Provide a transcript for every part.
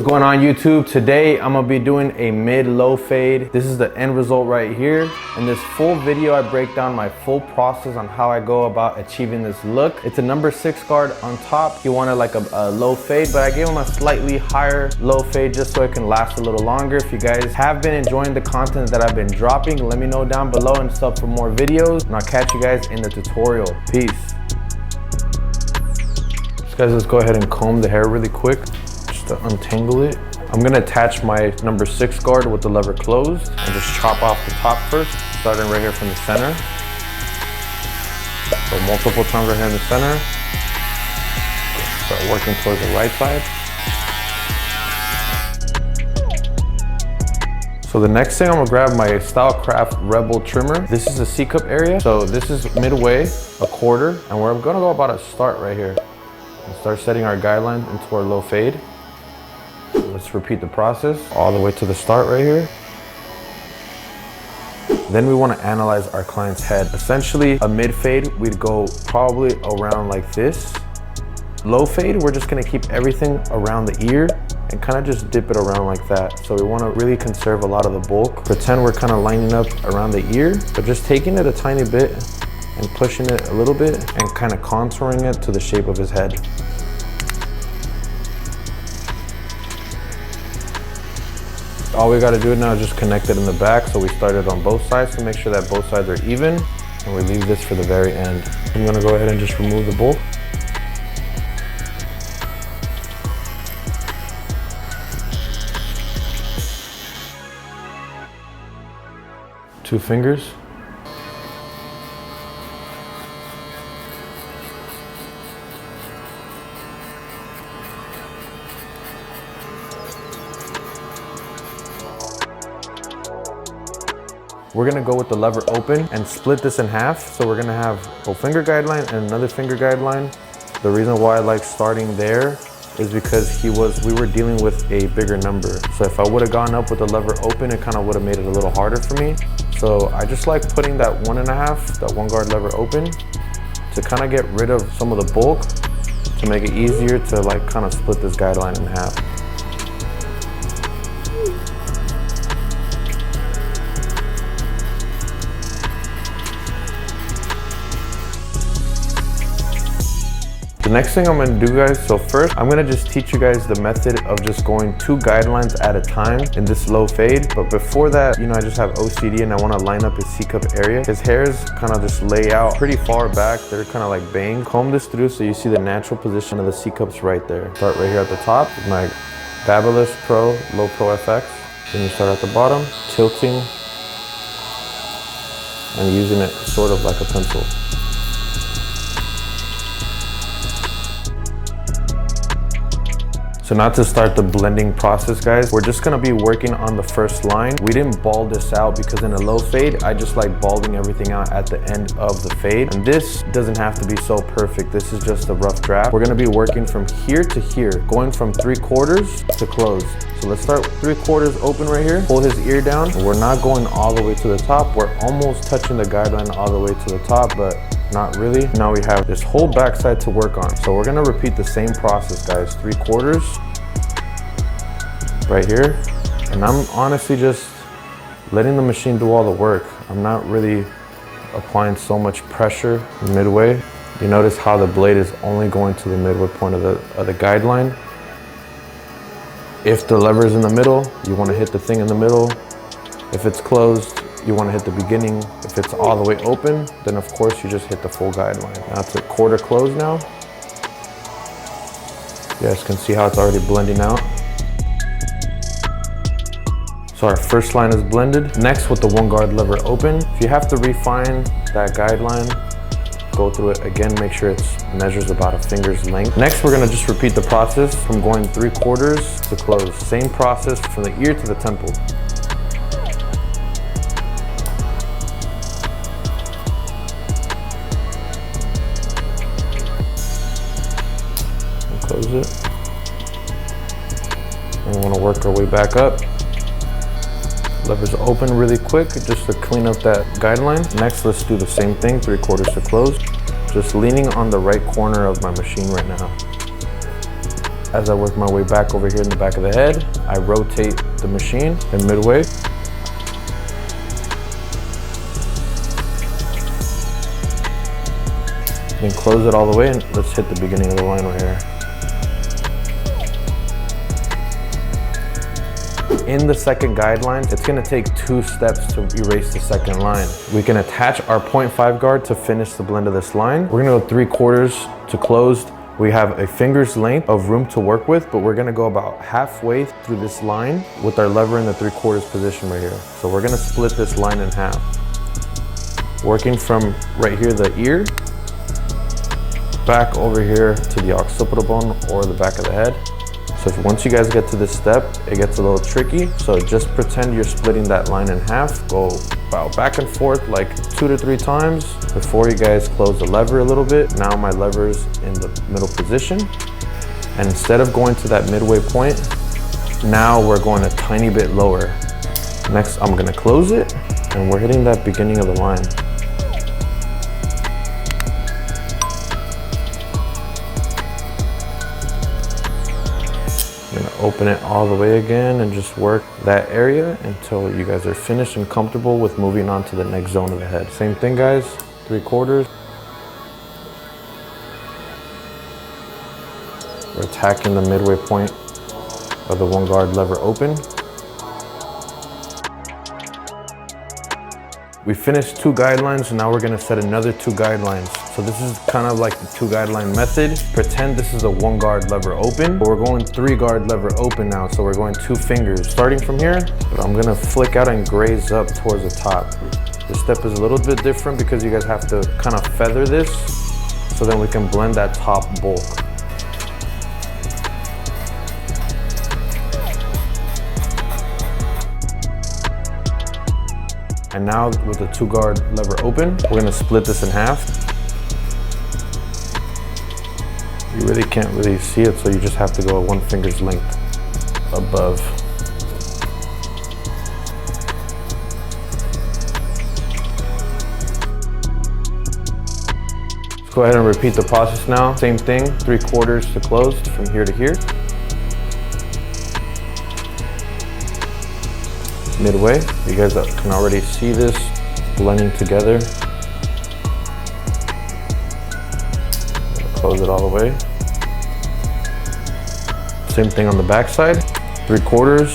What's going on YouTube? Today I'm gonna be doing a mid-low fade. This is the end result right here. In this full video I break down my full process on how I go about achieving this look. It's a number 6 guard on top. He wanted like a low fade, but I gave him a slightly higher low fade just so it can last a little longer. If you guys have been enjoying the content that I've been dropping, let me know down below and sub for more videos, and I'll catch you guys in the tutorial. Peace. So guys, let's go ahead and comb the hair really quick to untangle it. I'm gonna attach my number 6 guard with the lever closed and just chop off the top first, starting right here from the center. So multiple times right here in the center. Start working towards the right side. So the next thing, I'm gonna grab my StylecraftProTools Rebel trimmer. This is the C-cup area. So this is midway, a quarter, and we're gonna go about a start right here. And start setting our guideline into our low fade. Let's repeat the process all the way to the start right here. Then we want to analyze our client's head. Essentially, a mid fade, we'd go probably around like this. Low fade, we're just going to keep everything around the ear and kind of just dip it around like that. So we want to really conserve a lot of the bulk. Pretend we're kind of lining up around the ear, but just taking it a tiny bit and pushing it a little bit and kind of contouring it to the shape of his head. All we got to do now is just connect it in the back. So we started on both sides to make sure that both sides are even, and we leave this for the very end. I'm going to go ahead and just remove the bulk. Two fingers. We're gonna go with the lever open and split this in half. So we're gonna have a finger guideline and another finger guideline. The reason why I like starting there is because we were dealing with a bigger number. So if I would have gone up with the lever open, it kind of would have made it a little harder for me. So I just like putting that 1.5, that 1 guard lever open to kind of get rid of some of the bulk to make it easier to like kind of split this guideline in half. The next thing I'm gonna do, guys, so first I'm gonna just teach you guys the method of just going 2 guidelines at a time in this low fade. But before that, you know, I just have OCD and I wanna line up his C-cup area. His hairs kind of just lay out pretty far back. They're kind of like banged. Comb this through so you see the natural position of the C-cups right there. Start right here at the top with my BabylissPro Low Pro FX. Then you start at the bottom, tilting and using it sort of like a pencil. So now to start the blending process, guys, we're just gonna be working on the first line. We didn't bald this out because in a low fade, I just like balding everything out at the end of the fade. And this doesn't have to be so perfect. This is just a rough draft. We're gonna be working from here to here, going from 3/4 to close. So let's start 3/4 open right here. Pull his ear down. We're not going all the way to the top. We're almost touching the guideline all the way to the top, but not really. Now we have this whole backside to work on. So we're gonna repeat the same process, guys. 3/4 right here. And I'm honestly just letting the machine do all the work. I'm not really applying so much pressure midway. You notice how the blade is only going to the midway point of the guideline. If the lever is in the middle, you wanna hit the thing in the middle. If it's closed, you want to hit the beginning. If it's all the way open, then of course you just hit the full guideline. Now it's a quarter close now. You guys can see how it's already blending out. So our first line is blended. Next, with the 1 guard lever open, if you have to refine that guideline, go through it again, make sure it measures about a finger's length. Next, we're gonna just repeat the process from going 3/4 to close. Same process from the ear to the temple. Close it. And we want to work our way back up. Lever's open really quick just to clean up that guideline. Next, let's do the same thing, 3/4 to close. Just leaning on the right corner of my machine right now. As I work my way back over here in the back of the head, I rotate the machine in midway. Then close it all the way, and let's hit the beginning of the line right here. In the second guideline, it's gonna take 2 steps to erase the second line. We can attach our 0.5 guard to finish the blend of this line. We're gonna go 3/4 to closed. We have a finger's length of room to work with, but we're gonna go about halfway through this line with our lever in the 3/4 position right here. So we're gonna split this line in half. Working from right here, the ear, back over here to the occipital bone or the back of the head. So once you guys get to this step, it gets a little tricky. So just pretend you're splitting that line in half. Go about back and forth like 2 to 3 times before you guys close the lever a little bit. Now my lever's in the middle position. And instead of going to that midway point, now we're going a tiny bit lower. Next, I'm gonna close it, and we're hitting that beginning of the line. I'm gonna open it all the way again and just work that area until you guys are finished and comfortable with moving on to the next zone of the head. Same thing, guys, 3/4. We're attacking the midway point of the 1 guard lever open. We finished 2 guidelines, and now we're gonna set another 2 guidelines. So this is kind of like the 2 guideline method. Pretend this is a 1 guard lever open, but we're going 3 guard lever open now. So we're going 2 fingers. Starting from here, but I'm gonna flick out and graze up towards the top. This step is a little bit different because you guys have to kind of feather this so then we can blend that top bulk. And now with the 2 guard lever open, we're gonna split this in half. You really can't really see it, so you just have to go 1 finger's length above. Let's go ahead and repeat the process now. Same thing, 3/4 to closed from here to here. Midway, you guys can already see this blending together. Close it all the way. Same thing on the back side, 3/4.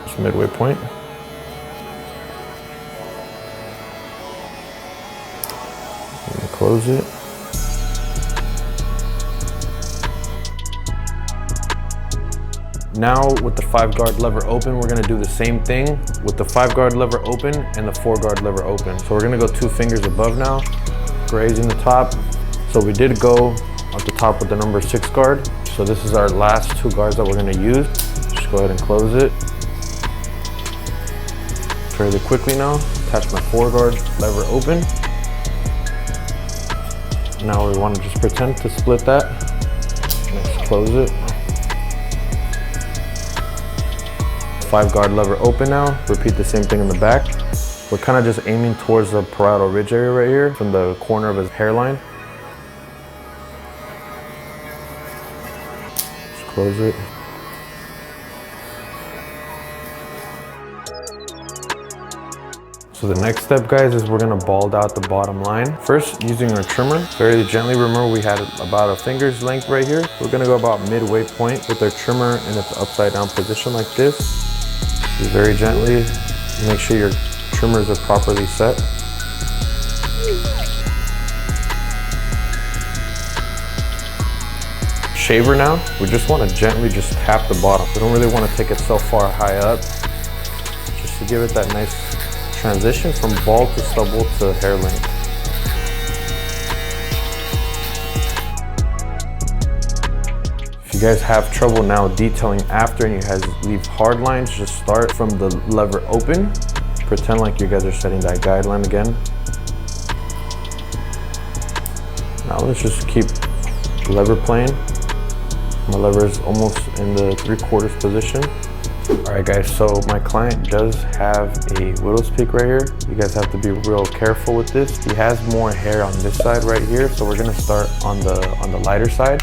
Just midway point. And close it. Now with the 5 guard lever open, we're gonna do the same thing with the 5 guard lever open and the 4 guard lever open. So we're gonna go 2 fingers above now, grazing the top. So we did go at the top with the number 6 guard. So this is our last 2 guards that we're gonna use. Just go ahead and close it. Fairly quickly now, attach my 4 guard lever open. Now we wanna just pretend to split that. Let's close it. 5 guard lever open now. Repeat the same thing in the back. We're kind of just aiming towards the parietal ridge area right here from the corner of his hairline. Just close it. So the next step, guys, is we're gonna bald out the bottom line. First, using our trimmer, very gently. Remember, we had about a finger's length right here. We're gonna go about midway point with our trimmer in its upside down position like this. Very gently, make sure your trimmers are properly set. Shaver now, we just want to gently just tap the bottom. We don't really want to take it so far high up, just to give it that nice transition from bald to stubble to hair length. If you guys have trouble now detailing after and you guys leave hard lines, just start from the lever open. Pretend like you guys are setting that guideline again. Now let's just keep the lever playing. My lever is almost in the 3/4 position. All right guys, so my client does have a widow's peak right here. You guys have to be real careful with this. He has more hair on this side right here, so we're gonna start on the lighter side.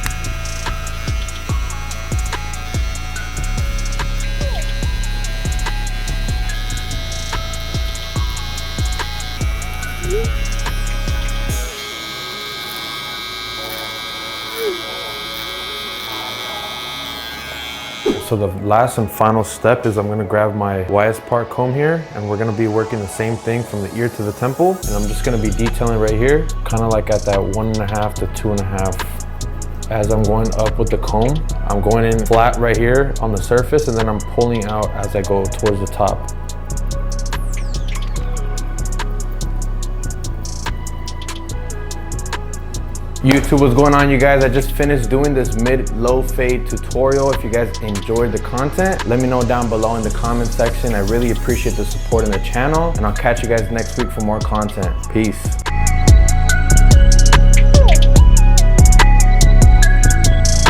So the last and final step is I'm gonna grab my widest part comb here, and we're gonna be working the same thing from the ear to the temple. And I'm just gonna be detailing right here, kind of like at that 1.5 to 2.5. As I'm going up with the comb, I'm going in flat right here on the surface, and then I'm pulling out as I go towards the top. YouTube, what's going on, you guys? I just finished doing this mid-low fade tutorial. If you guys enjoyed the content, let me know down below in the comment section. I really appreciate the support in the channel, and I'll catch you guys next week for more content. Peace.